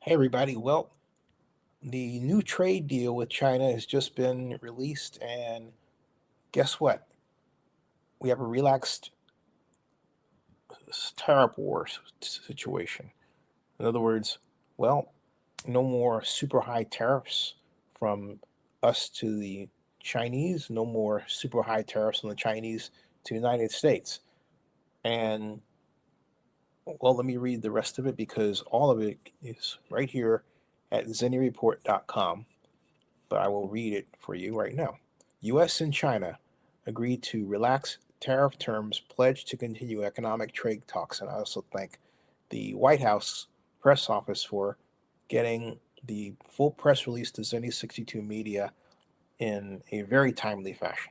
Hey everybody, well, the new trade deal with China has just been released, and guess what? We have a relaxed tariff war situation. In other words, well, no more super high tariffs from us to the Chinese, no more super high tariffs from the Chinese to the United States. And well, let me read the rest of it because all of it is right here at zenireport.com. But I will read it for you right now. U.S. and China agreed to relax tariff terms, pledged to continue economic trade talks. And I also thank the White House press office for getting the full press release to Zenny 62 Media in a very timely fashion.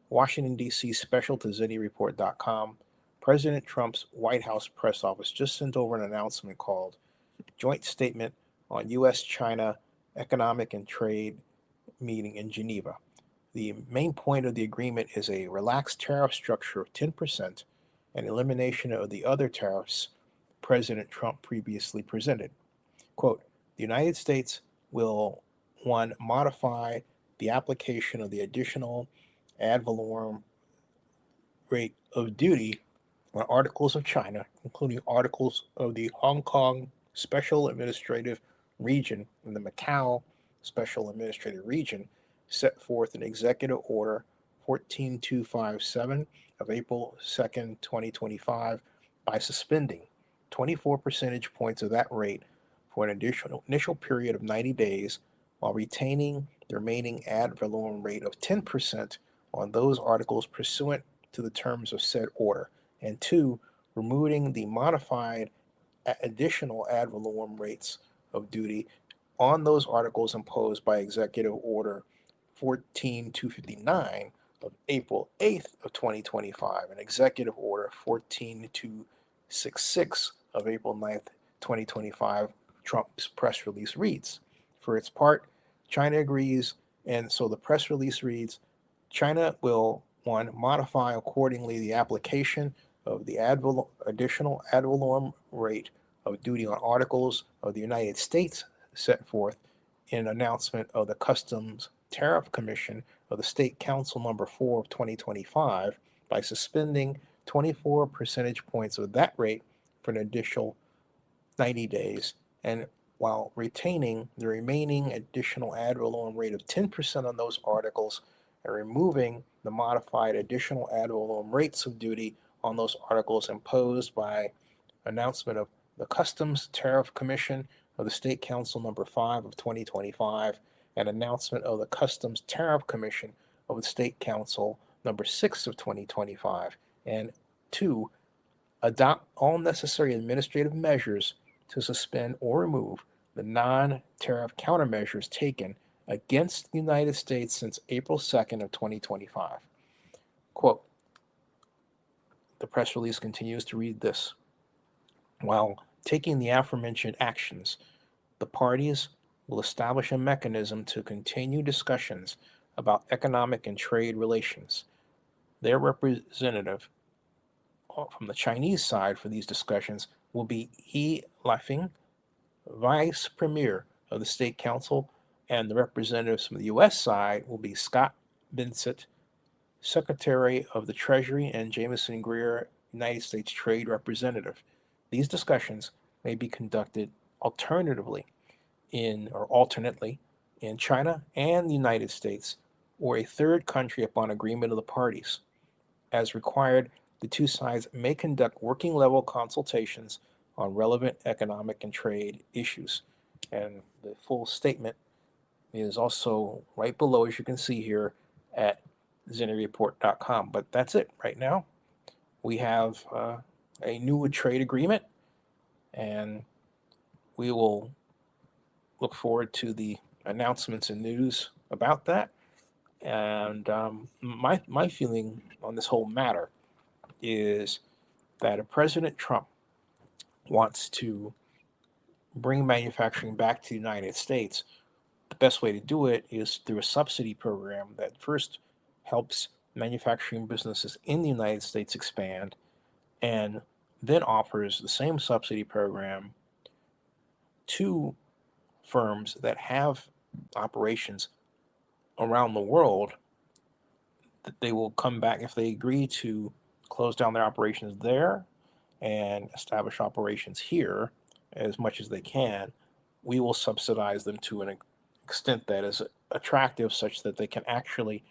Washington, D.C. special to ZennyReport.com. President Trump's White House press office just sent over an announcement called Joint Statement on U.S. China Economic and Trade Meeting in Geneva. The main point of the agreement is a relaxed tariff structure of 10% and elimination of the other tariffs President Trump previously presented. Quote, the United States will, one, modify the application of the additional ad valorem rate of duty on articles of China, including articles of the Hong Kong Special Administrative Region and the Macau Special Administrative Region, set forth in Executive Order 14257 of April 2nd, 2025, by suspending 24 percentage points of that rate for an additional initial period of 90 days while retaining the remaining ad valorem rate of 10% on those articles pursuant to the terms of said order, and two, removing the modified additional ad valorem rates of duty on those articles imposed by Executive Order 14259 of April 8th of 2025 and Executive Order 14266 of April 9th, 2025. Trump's press release reads, for its part, China agrees, and so the press release reads, China will, one, modify accordingly the application of the additional ad valorem rate of duty on articles of the United States set forth in an announcement of the Customs Tariff Commission of the State Council number 4 of 2025 by suspending 24 percentage points of that rate for an additional 90 days, and while retaining the remaining additional ad valorem rate of 10% on those articles and removing the modified additional ad valorem rates of duty on those articles imposed by announcement of the Customs Tariff Commission of the State Council number 5 of 2025 and announcement of the Customs Tariff Commission of the State Council number 6 of 2025, and two, adopt all necessary administrative measures to suspend or remove the non-tariff countermeasures taken against the United States since April 2nd of 2025. Quote, the press release continues to read this. While taking the aforementioned actions, the parties will establish a mechanism to continue discussions about economic and trade relations. Their representative from the Chinese side for these discussions will be He Lifeng, Vice Premier of the State Council, and the representatives from the U.S. side will be Scott Bensett, Secretary of the Treasury, and Jameson Greer, United States Trade Representative. These discussions may be conducted alternatively alternately in China and the United States or a third country upon agreement of the parties. As required, the two sides may conduct working level consultations on relevant economic and trade issues. And the full statement is also right below, as you can see here, at zenireport.com. But that's it right now. We have a new trade agreement, and we will look forward to the announcements and news about that. And my feeling on this whole matter is that if President Trump wants to bring manufacturing back to the United States, the best way to do it is through a subsidy program that first helps manufacturing businesses in the United States expand and then offers the same subsidy program to firms that have operations around the world, that they will come back if they agree to close down their operations there and establish operations here as much as they can. We will subsidize them to an extent that is attractive, such that they can actually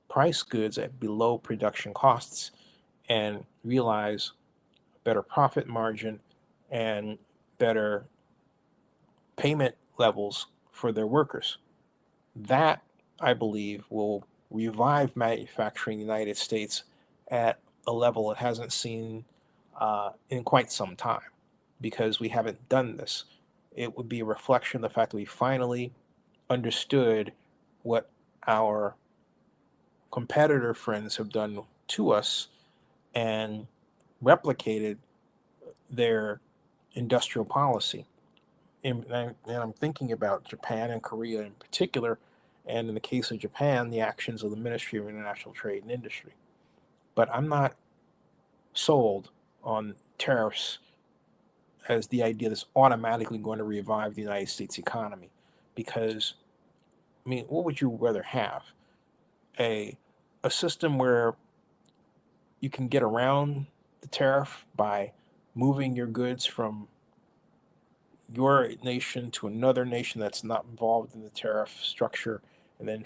price goods at below production costs and realize better profit margin and better payment levels for their workers. That, I believe, will revive manufacturing in the United States at a level it hasn't seen in quite some time, because we haven't done this. It would be a reflection of the fact that we finally understood what our competitor friends have done to us and replicated their industrial policy. And I'm thinking about Japan and Korea in particular, and in the case of Japan, the actions of the Ministry of International Trade and Industry. But I'm not sold on tariffs as the idea that's automatically going to revive the United States economy. Because, I mean, what would you rather have? A system where you can get around the tariff by moving your goods from your nation to another nation that's not involved in the tariff structure, and then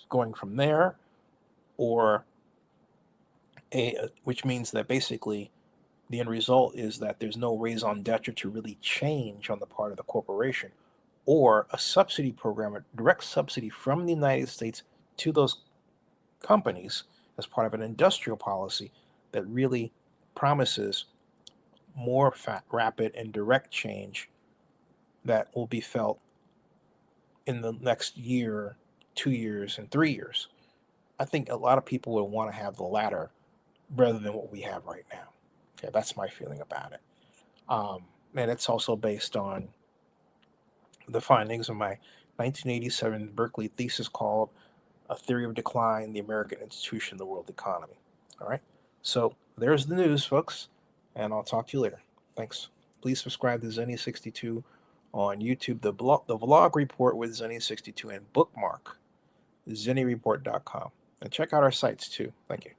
going from there, or which means that basically the end result is that there's no raison d'etre to really change on the part of the corporation, or a subsidy program, a direct subsidy from the United States to those companies as part of an industrial policy that really promises more rapid and direct change that will be felt in the next year, 2 years, and 3 years. I think a lot of people would want to have the latter rather than what we have right now. Okay, that's my feeling about it. And it's also based on the findings of my 1987 Berkeley thesis called A Theory of Decline, the American Institution, the World Economy. All right, so there's the news, folks, and I'll talk to you later. Thanks. Please subscribe to Zenny62 on YouTube, the vlog report with Zenny62, and bookmark zenny report.com. And check out our sites too. Thank you.